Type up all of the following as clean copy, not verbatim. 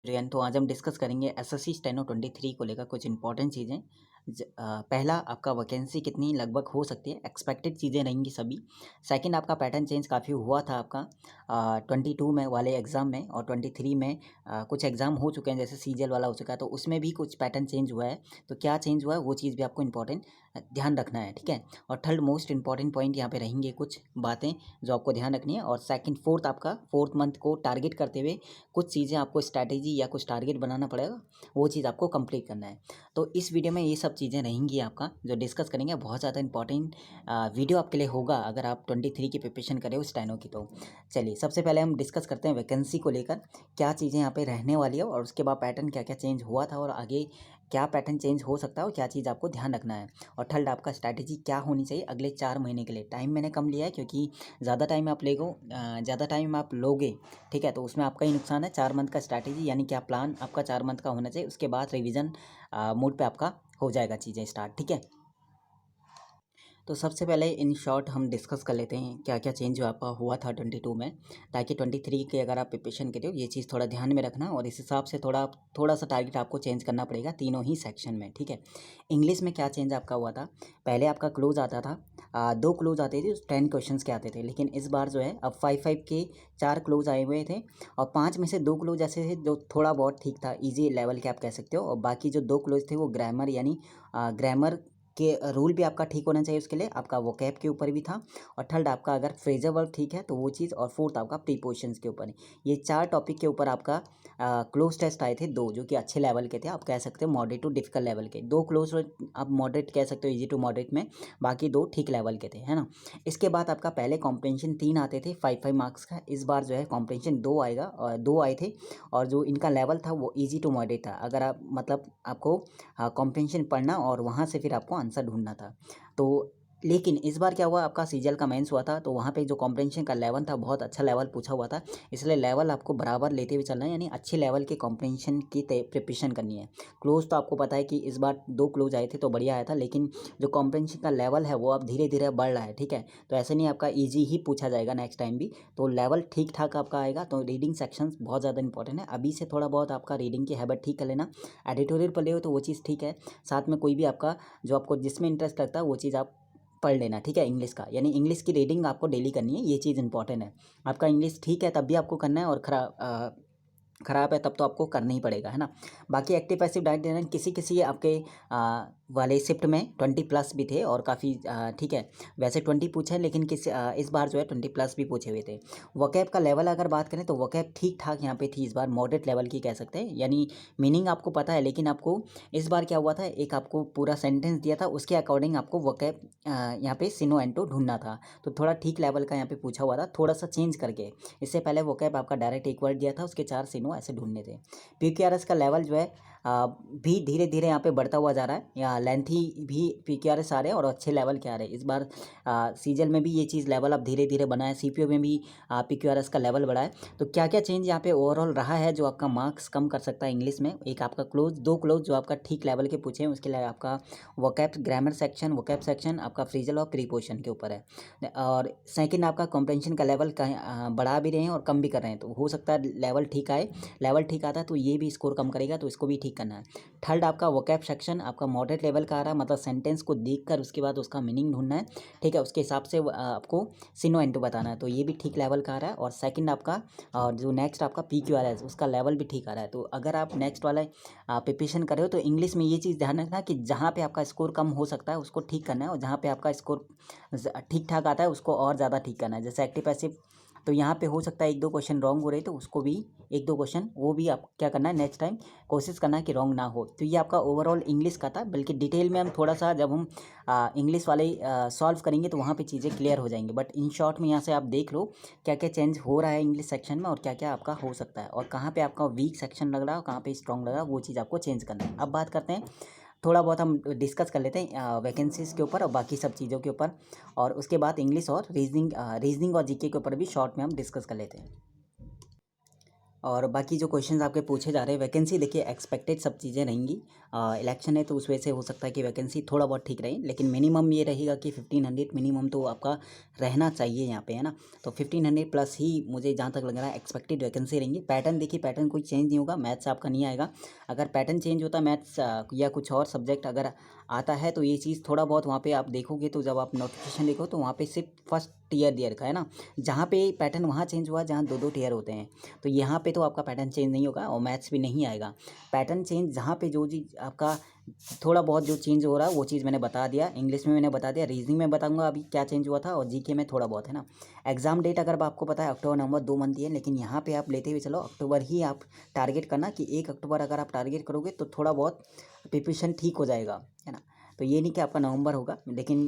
Rayon तो आज हम डिस्कस करेंगे एसएससी स्टेनो 23 को लेकर कुछ इंपॉर्टेंट चीज़ें। पहला आपका वैकेंसी कितनी लगभग हो सकती है, एक्सपेक्टेड चीज़ें रहेंगी सभी। सेकंड आपका पैटर्न चेंज काफ़ी हुआ था आपका 22 में वाले एग्ज़ाम में, और 23 में कुछ एग्ज़ाम हो चुके हैं, जैसे सीजीएल वाला हो चुका है, तो उसमें भी कुछ पैटर्न चेंज हुआ है। तो क्या चेंज हुआ है वो चीज़ भी आपको इंपॉर्टेंट ध्यान रखना है, ठीक है। और थर्ड मोस्ट इंपॉर्टेंट पॉइंट यहाँ पे रहेंगे कुछ बातें जो आपको ध्यान रखनी है। और सेकंड फोर्थ आपका फोर्थ मंथ को टारगेट करते हुए कुछ चीज़ें आपको स्ट्रैटेजी या कुछ टारगेट बनाना पड़ेगा, वो चीज़ आपको कंप्लीट करना है। तो इस वीडियो में ये सब चीज़ें रहेंगी आपका जो डिस्कस करेंगे। बहुत ज़्यादा इंपॉर्टेंट वीडियो आपके लिए होगा अगर आप 23 की प्रिपरेशन करें हो स्टेनो की। तो चलिए सबसे पहले हम डिस्कस करते हैं वैकेंसी को लेकर, क्या चीज़ें यहाँ पे रहने वाली है, और उसके बाद पैटर्न क्या क्या चेंज हुआ था और आगे क्या पैटर्न चेंज हो सकता है और क्या चीज़ आपको ध्यान रखना है। और थर्ड आपका स्ट्रैटेजी क्या होनी चाहिए अगले 4 महीने के लिए। टाइम मैंने कम लिया है क्योंकि ज़्यादा टाइम आप लोगे, ठीक है, तो उसमें आपका ही नुकसान है। 4 मंथ का स्ट्रैटेजी यानी क्या प्लान आपका 4 मंथ का होना चाहिए, उसके बाद रिवीजन मोड पे आपका हो जाएगा चीज़ें स्टार्ट, ठीक है। तो सबसे पहले इन शॉर्ट हम डिस्कस कर लेते हैं क्या क्या चेंज आपका हुआ था 22 में, ताकि 23 के अगर आप प्रिपरेशन करें ये चीज़ थोड़ा ध्यान में रखना, और इस हिसाब से थोड़ा सा टारगेट आपको चेंज करना पड़ेगा तीनों ही सेक्शन में, ठीक है। इंग्लिश में क्या चेंज आपका हुआ था, पहले आपका क्लोज आता था, 2 क्लोज आते थे, 10 क्वेश्चन के आते थे, लेकिन इस बार जो है अब 5 के 4 क्लोज आए हुए थे, और 5 में से 2 क्लोज ऐसे थे जो थोड़ा बहुत ठीक था, ईजी लेवल के आप कह सकते हो, और बाकी जो 2 क्लोज थे वो ग्रामर यानी ग्रामर के रूल भी आपका ठीक होना चाहिए, उसके लिए आपका वोकैब के ऊपर भी था, और थर्ड आपका अगर फ्रेजर वर्ब ठीक है तो वो चीज़, और फोर्थ आपका प्रीपोजिशंस के ऊपर है। ये 4 टॉपिक के ऊपर आपका क्लोज टेस्ट आए थे 2, जो कि अच्छे लेवल के थे, आप कह सकते हो मॉडरेट टू डिफिकल्ट लेवल के 2 क्लोज, आप मॉडरेट कह सकते हो, इजी टू मॉडरेट में, बाकी 2 ठीक लेवल के थे, है ना। इसके बाद आपका पहले कॉम्प्रिहेंशन 3 आते थे 5 मार्क्स का, इस बार जो है कॉम्प्रिहेंशन 2 आएगा, और 2 आए थे, और जो इनका लेवल था वो इजी टू मॉडरेट था। अगर आप मतलब आपको कॉम्प्रिहेंशन पढ़ना और वहाँ से फिर आपको आंसर ढूंढना था। तो लेकिन इस बार क्या हुआ, आपका सीजीएल का मेंस हुआ था, तो वहाँ पे जो कॉम्प्रिहेंशन का लेवल था बहुत अच्छा लेवल पूछा हुआ था, इसलिए लेवल आपको बराबर लेते हुए चलना है, यानी अच्छे लेवल के कॉम्प्रिहेंशन की प्रिपरेशन करनी है। क्लोज तो आपको पता है कि इस बार 2 क्लोज आए थे तो बढ़िया आया था, लेकिन जो कॉम्प्रिहेंशन का लेवल है वो अब धीरे धीरे बढ़ रहा है, ठीक है। तो ऐसे नहीं आपका ईजी ही पूछा जाएगा नेक्स्ट टाइम भी, तो लेवल ठीक ठाक आपका आएगा। तो रीडिंग सेक्शंस बहुत ज़्यादा इंपॉर्टेंट है, अभी से थोड़ा बहुत आपका रीडिंग की हैबिट ठीक कर लेना। एडिटोरियल पढ़े हो तो वो चीज़ ठीक है, साथ में कोई भी आपका जो आपको जिसमें इंटरेस्ट लगता है वो चीज़ आप पढ़ लेना, ठीक है। इंग्लिश का यानी इंग्लिश की रीडिंग आपको डेली करनी है, ये चीज़ इंपॉर्टेंट है। आपका इंग्लिश ठीक है तब भी आपको करना है, और ख़राब है तब तो आपको करना ही पड़ेगा, है ना। बाकी एक्टिव पैसिव डाइट देना, किसी किसी आपके वाले शिफ्ट में 20 प्लस भी थे और काफ़ी ठीक है, वैसे 20 पूछे लेकिन इस बार जो है 20 प्लस भी पूछे हुए थे। वोकैब का लेवल अगर बात करें तो वोकैब ठीक ठाक यहाँ पे थी, इस बार मॉडरेट लेवल की कह सकते हैं, यानी मीनिंग आपको पता है, लेकिन आपको इस बार क्या हुआ था, एक आपको पूरा सेंटेंस दिया था, उसके अकॉर्डिंग आपको वोकैब यहाँ पे सिनो एंटो ढूंढना था, तो थोड़ा ठीक लेवल का यहाँ पे पूछा हुआ था, थोड़ा सा चेंज करके। इससे पहले वोकैब आपका डायरेक्ट एक वर्ड दिया था, उसके 4 सिनो ऐसे ढूंढने थे। पीक्यूआरएस का लेवल जो है भी धीरे धीरे यहाँ पे बढ़ता हुआ जा रहा है, या लेंथी भी पीक्यूआरएस आ रहे हैं और अच्छे लेवल के आ रहे हैं। इस बार सीजल में भी ये चीज़ लेवल अब धीरे धीरे बना है, सीपीओ में भी पीक्यूआरएस का लेवल बढ़ा है। तो क्या क्या चेंज यहाँ पे ओवरऑल रहा है जो आपका मार्क्स कम कर सकता है इंग्लिश में, एक आपका क्लोज 2 क्लोज जो आपका ठीक लेवल के पूछे हैं, उसके लिए आपका vocab grammar section, vocab section आपका फ्रीजल और प्रीपोजिशन के ऊपर है। और सेकंड आपका कॉम्प्रिहेंशन का लेवल बढ़ा भी रहे हैं और कम भी कर रहे हैं, तो हो सकता है लेवल ठीक आए, लेवल ठीक आता है तो ये भी स्कोर कम करेगा, तो इसको भी ठीक करना है। थर्ड आपका वोकैब सेक्शन आपका मॉडरेट लेवल का आ रहा है, मतलब सेंटेंस को देखकर उसके बाद उसका मीनिंग ढूंढना है, ठीक है, उसके हिसाब से आपको सिनो एंटो बताना है, तो ये भी ठीक लेवल का आ रहा है। और सेकंड आपका और जो नेक्स्ट आपका पीक्यूआरएस उसका लेवल भी ठीक आ रहा है। तो अगर आप नेक्स्ट वाला प्रिपरेशन कर रहे हो तो इंग्लिश में ये चीज़ ध्यान रखना कि जहाँ पे आपका स्कोर कम हो सकता है उसको ठीक करना है, और जहाँ पे आपका स्कोर ठीक ठाक आता है उसको और ज़्यादा ठीक करना है। जैसे एक्टिव पैसिव, तो यहाँ पे हो सकता है 1-2 क्वेश्चन रॉन्ग हो रहे तो उसको भी 1-2 क्वेश्चन वो भी आप क्या करना है नेक्स्ट टाइम कोशिश करना है कि रॉन्ग ना हो। तो ये आपका ओवरऑल इंग्लिश का था, बल्कि डिटेल में हम थोड़ा सा जब हम इंग्लिश वाले सॉल्व करेंगे तो वहाँ पे चीज़ें क्लियर हो जाएंगी, बट इन शॉर्ट में यहाँ से आप देख लो क्या क्या चेंज हो रहा है इंग्लिश सेक्शन में, और क्या क्या आपका हो सकता है, और कहाँ पे आपका वीक सेक्शन लग रहा है और कहाँ पे स्ट्रॉन्ग लग रहा है, वो चीज़ आपको चेंज करना है। अब बात करते हैं, थोड़ा बहुत हम डिस्कस कर लेते हैं वैकेंसीज़ के ऊपर और बाकी सब चीज़ों के ऊपर, और उसके बाद इंग्लिश और रीजनिंग और जीके के ऊपर भी शॉर्ट में हम डिस्कस कर लेते हैं। और बाकी जो क्वेश्चंस आपके पूछे जा रहे हैं, वैकेंसी देखिए एक्सपेक्टेड सब चीज़ें रहेंगी। इलेक्शन है तो उस वजह से हो सकता है कि वैकेंसी थोड़ा बहुत ठीक रहे, लेकिन मिनिमम ये रहेगा कि 1500 मिनिमम तो आपका रहना चाहिए यहाँ पे, है ना। तो 1500 प्लस ही मुझे जहाँ तक लग रहा है एक्सपेक्टेड वैकेंसी रहेंगी। पैटर्न देखिए, पैटर्न कोई चेंज नहीं होगा, मैथ्स आपका नहीं आएगा। अगर पैटर्न चेंज होता मैथ्स या कुछ और सब्जेक्ट अगर आता है तो ये चीज़ थोड़ा बहुत वहाँ पे आप देखोगे, तो जब आप नोटिफिकेशन देखो तो वहाँ पे सिर्फ फर्स्ट ईयर का है ना, जहाँ पे पैटर्न वहाँ चेंज हुआ जहाँ दो दो टीयर होते हैं। तो यहाँ पे तो आपका पैटर्न चेंज नहीं होगा और मैथ्स भी नहीं आएगा। पैटर्न चेंज जहाँ पे जो चीज़ आपका थोड़ा बहुत जो चेंज हो रहा है वो चीज़ मैंने बता दिया, इंग्लिश में मैंने बता दिया, रीजनिंग में बताऊंगा अभी क्या चेंज हुआ था, और जीके में थोड़ा बहुत, है ना। एग्जाम डेट अगर आपको पता है अक्टूबर नवंबर 2 मंथ ही है, लेकिन यहाँ पे आप लेते हुए चलो अक्टूबर ही आप टारगेट करना कि 1 अक्टूबर अगर आप टारगेट करोगे तो थोड़ा बहुत प्रिपरेशन ठीक हो जाएगा, है ना। तो ये नहीं कि आपका नवंबर होगा, लेकिन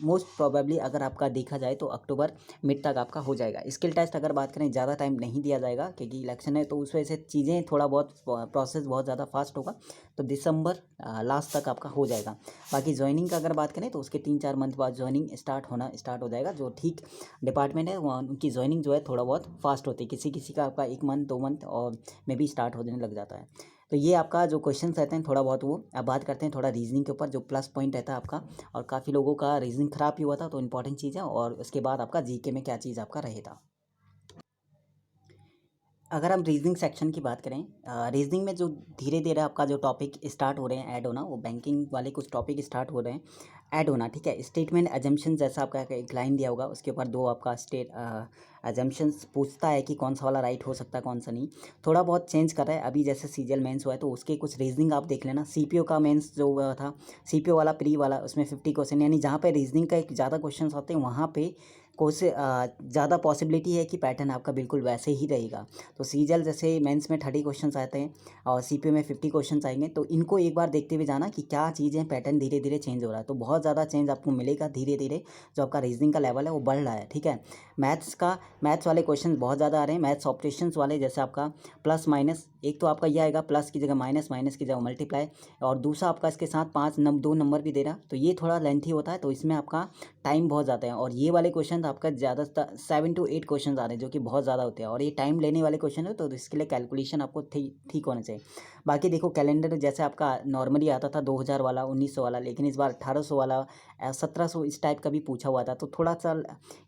मोस्ट प्रोबेबली अगर आपका देखा जाए तो अक्टूबर मिड तक आपका हो जाएगा। स्किल टेस्ट अगर बात करें ज़्यादा टाइम नहीं दिया जाएगा क्योंकि इलेक्शन है, तो उस वजह से चीज़ें थोड़ा बहुत प्रोसेस बहुत ज़्यादा फास्ट होगा, तो दिसंबर लास्ट तक आपका हो जाएगा। बाकी ज्वाइनिंग का अगर बात करें तो उसके 3-4 मंथ बाद ज्वाइनिंग स्टार्ट हो जाएगा। जो ठीक डिपार्टमेंट है वहाँ उनकी ज्वाइनिंग जो है थोड़ा बहुत फास्ट होती है, किसी किसी का आपका 1 मंथ 2 मंथ और में भी स्टार्ट होने लग जाता है। तो ये आपका जो क्वेश्चन रहते हैं थोड़ा बहुत वो। अब बात करते हैं थोड़ा रीजनिंग के ऊपर, जो प्लस पॉइंट रहता है आपका, और काफ़ी लोगों का रीजनिंग खराब भी हुआ था, तो इंपॉर्टेंट चीज़ है। और उसके बाद आपका जीके में क्या चीज़ आपका रहेगा। अगर हम रीजनिंग सेक्शन की बात करें, रीजनिंग में जो धीरे धीरे आपका जो टॉपिक स्टार्ट हो रहे हैं ऐड होना, वो बैंकिंग वाले कुछ टॉपिक स्टार्ट हो रहे हैं ऐड होना, ठीक है। स्टेटमेंट एजम्पशन जैसा आपका एक लाइन दिया होगा, उसके ऊपर दो आपका एजम्पशंस पूछता है कि कौन सा वाला राइट हो सकता है कौन सा नहीं। थोड़ा बहुत चेंज कर रहा है अभी, जैसे सीजीएल मेंस हुआ है तो उसके कुछ रीजनिंग आप देख लेना। सीपीओ का मेंस जो हुआ था, सीपीओ वाला प्री वाला, उसमें 50 क्वेश्चन, यानी जहाँ पे रीजनिंग का एक ज़्यादा क्वेश्चन आते हैं वहाँ पे ज़्यादा पॉसिबिलिटी है कि पैटर्न आपका बिल्कुल वैसे ही रहेगा। तो सीजीएल जैसे मेंस में 30 क्वेश्चन आते हैं और सीपीओ में 50 क्वेश्चन आएंगे, तो इनको एक बार देखते हुए जाना कि क्या चीज़ें पैटर्न धीरे धीरे चेंज हो रहा है। तो बहुत ज़्यादा चेंज आपको मिलेगा धीरे धीरे, जो आपका रीजनिंग का लेवल है वो बढ़ रहा है, ठीक है। मैथ्स वाले क्वेश्चन बहुत ज़्यादा आ रहे हैं, मैथ्स ऑपरेशंस वाले, जैसे आपका प्लस माइनस, एक तो आपका ये आएगा प्लस की जगह माइनस, माइनस की जगह मल्टीप्लाई, और दूसरा आपका इसके साथ 2 नंबर भी दे रहा, तो ये थोड़ा लेंथी होता है, तो इसमें आपका टाइम बहुत ज़्यादा है। और ये वाले क्वेश्चन आपका ज़्यादातर 7 to 8 क्वेश्चन आ रहे हैं, जो कि बहुत ज़्यादा होते हैं, और ये टाइम लेने वाले क्वेश्चन है, तो इसके लिए कैलकुलेशन आपको ठीक होना चाहिए। बाकी देखो कैलेंडर जैसे आपका नॉर्मली आता था 2000 वाला, 1900 वाला, लेकिन इस बार 1800 वाला, 1700 इस टाइप का भी पूछा हुआ था, तो थोड़ा सा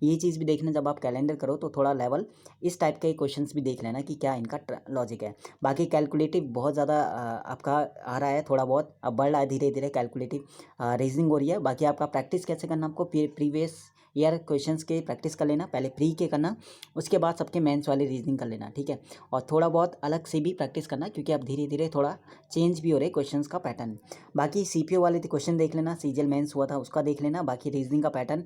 ये चीज़ भी देखना, जब आप कैलेंडर करो तो थोड़ा लेवल इस टाइप के क्वेश्चंस भी देख लेना कि क्या इनका लॉजिक है। बाकी कैलकुलेटिव बहुत ज़्यादा आपका आ रहा है, थोड़ा बहुत अब बढ़ रहा है धीरे धीरे, कैलकुलेटिव रीजनिंग हो रही है। बाकी आपका प्रैक्टिस कैसे करना, आपको प्रीवियस ईयर क्वेश्चंस के प्रैक्टिस कर लेना, पहले प्री के करना, उसके बाद सबके मेंस वाले रीजनिंग कर लेना, ठीक है। और थोड़ा बहुत अलग से भी प्रैक्टिस करना, क्योंकि अब धीरे धीरे थोड़ा चेंज भी हो रहे क्वेश्चंस का पैटर्न। बाकी सीपीओ वाले क्वेश्चन देख लेना, सीजीएल मेंस हुआ था उसका देख लेना। बाकी रीजनिंग का पैटर्न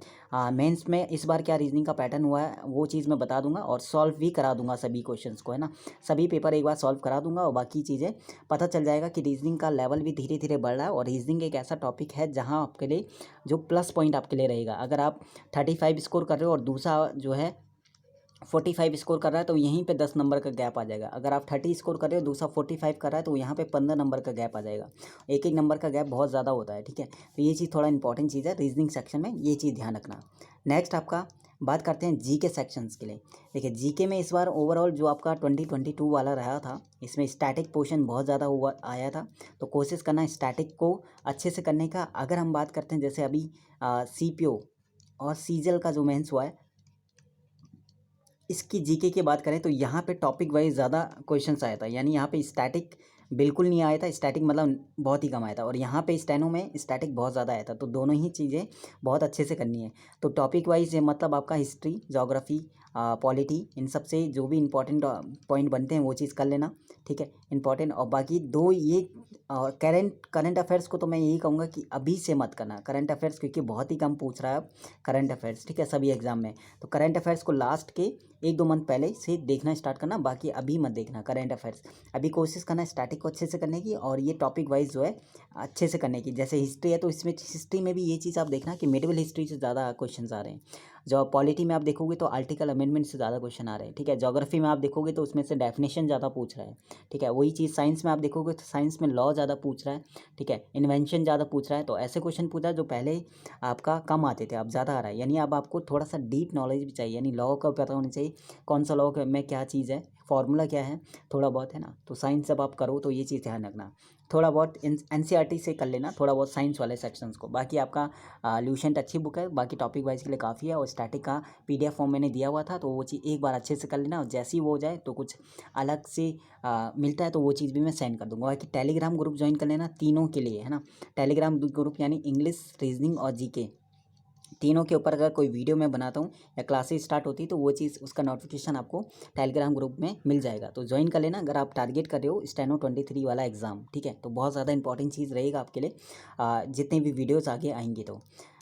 मेंस में इस बार क्या रीजनिंग का पैटर्न हुआ है वो चीज़ मैं बता दूंगा, और सॉल्व भी करा दूंगा सभी क्वेश्चंस को, है ना। सभी पेपर एक बार सॉल्व करा दूंगा, और बाकी चीज़ें पता चल जाएगा कि रीजनिंग का लेवल भी धीरे धीरे बढ़ रहा है। और रीजनिंग एक ऐसा टॉपिक है जहाँ आपके लिए जो प्लस पॉइंट आपके लिए रहेगा, अगर आप 35 स्कोर कर रहे हो और दूसरा जो है 45 स्कोर कर रहा है, तो यहीं पे 10 नंबर का गैप आ जाएगा। अगर आप 30 स्कोर कर रहे हो, दूसरा 45 कर रहा है, तो यहाँ पे 15 नंबर का गैप आ जाएगा। एक एक नंबर का गैप बहुत ज़्यादा होता है, ठीक है। तो ये चीज़ थोड़ा इंपॉर्टेंट चीज़ है रीजनिंग सेक्शन में, ये चीज़ ध्यान रखना। नेक्स्ट आपका बात करते हैं जीके सेक्शंस के लिए। देखिए जीके में इस बार ओवरऑल जो आपका 2022 वाला रहा था, इसमें स्टैटिक पोर्शन बहुत ज़्यादा हुआ आया था, तो कोशिश करना स्टैटिक को अच्छे से करने का। अगर हम बात करते हैं जैसे अभी सीपीओ और सीजल का जो मेंस हुआ है, इसकी जीके की बात करें तो यहाँ पे टॉपिक वाइज ज़्यादा क्वेश्चंस आया था, यानी यहाँ पे स्टैटिक बिल्कुल नहीं आया था, स्टैटिक मतलब बहुत ही कम आया था, और यहाँ पे स्टेनो में स्टैटिक बहुत ज़्यादा आया था। तो दोनों ही चीज़ें बहुत अच्छे से करनी है। तो टॉपिक वाइज मतलब आपका हिस्ट्री, जोग्राफी, पॉलिटी, इन सब से जो भी इंपॉर्टेंट पॉइंट बनते हैं वो चीज़ कर लेना, ठीक है, इंपॉर्टेंट। और बाकी दो ये करंट अफेयर्स को तो मैं यही कहूँगा कि अभी से मत करना करंट अफेयर्स, क्योंकि बहुत ही कम पूछ रहा है अब करंट अफेयर्स, ठीक है, सभी एग्जाम में। तो करंट अफेयर्स को लास्ट के 1-2 मंथ पहले से देखना स्टार्ट करना, बाकी अभी मत देखना करंट अफेयर्स। अभी कोशिश करना स्टैटिक को अच्छे से करने की, और ये टॉपिक वाइज जो है अच्छे से करने की। जैसे हिस्ट्री है तो इसमें हिस्ट्री में भी ये चीज़ आप देखना कि मिडिवल हिस्ट्री से ज़्यादा क्वेश्चन आ रहे हैं। जो पॉलिटी में आप देखोगे तो आर्टिकल अमेंडमेंट से ज़्यादा क्वेश्चन आ रहे हैं, ठीक है। ज्योग्राफी में आप देखोगे तो उसमें से डेफिनेशन ज़्यादा पूछ रहा है, ठीक है। वही चीज़ साइंस में आप देखोगे तो साइंस में लॉ ज़्यादा पूछ रहा है, ठीक है, इन्वेंशन ज़्यादा पूछ रहा है। तो ऐसे क्वेश्चन पूछा है जो पहले आपका कम आते थे, अब ज़्यादा आ रहा है, यानी अब आपको थोड़ा सा डीप नॉलेज भी चाहिए, यानी लॉ का पता होना चाहिए, कौन सा लॉ में क्या चीज़ है, फार्मूला क्या है थोड़ा बहुत, है ना। तो साइंस जब आप करो तो ये चीज़ ध्यान रखना, थोड़ा बहुत एनसीईआरटी से कर लेना थोड़ा बहुत साइंस वाले सेक्शंस को। बाकी आपका ल्यूसेंट अच्छी बुक है, बाकी टॉपिक वाइज के लिए काफ़ी है, और स्टैटिक का पीडीएफ फॉर्म मैंने दिया हुआ था, तो वो चीज़ एक बार अच्छे से कर लेना, और जैसे ही वो हो जाए तो कुछ अलग से मिलता है तो वो चीज़ भी मैं सेंड कर दूंगा। बाकी टेलीग्राम ग्रुप ज्वाइन कर लेना तीनों के लिए, है ना। टेलीग्राम ग्रुप यानी इंग्लिश, रीजनिंग और जीके तीनों के ऊपर अगर कोई वीडियो मैं बनाता हूँ या क्लासेस स्टार्ट होती है तो वो चीज़ उसका नोटिफिकेशन आपको टेलीग्राम ग्रुप में मिल जाएगा, तो ज्वाइन कर लेना अगर आप टारगेट कर रहे हो स्टेनो 23 वाला एग्ज़ाम, ठीक है। तो बहुत ज़्यादा इंपॉर्टेंट चीज़ रहेगा आपके लिए जितने भी वीडियोज़ आगे आएंगे। तो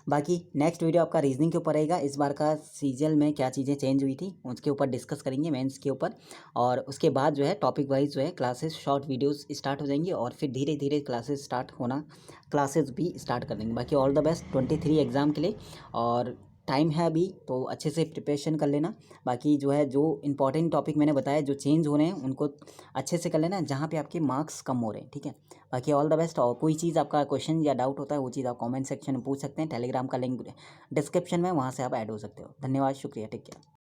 बाकी नेक्स्ट वीडियो आपका रीजनिंग के ऊपर रहेगा, इस बार का सीजल में क्या चीज़ें चेंज हुई थी उसके ऊपर डिस्कस करेंगे, मेंस के ऊपर। और उसके बाद जो है टॉपिक वाइज जो है क्लासेस शॉर्ट वीडियोस स्टार्ट हो जाएंगी, और फिर धीरे धीरे क्लासेस भी स्टार्ट कर देंगे। बाकी ऑल द बेस्ट 23 एग्ज़ाम के लिए, और टाइम है अभी तो अच्छे से प्रिपरेशन कर लेना। बाकी जो है जो इंपॉर्टेंट टॉपिक मैंने बताया जो चेंज हो रहे हैं उनको अच्छे से कर लेना, जहाँ पे आपके मार्क्स कम हो रहे हैं, ठीक है। बाकी ऑल द बेस्ट, और कोई चीज़ आपका क्वेश्चन या डाउट होता है वो चीज़ आप कमेंट सेक्शन में पूछ सकते हैं, टेलीग्राम का लिंक डिस्क्रिप्शन में, वहाँ से आप ऐड हो सकते हो। धन्यवाद, शुक्रिया, टेक केयर।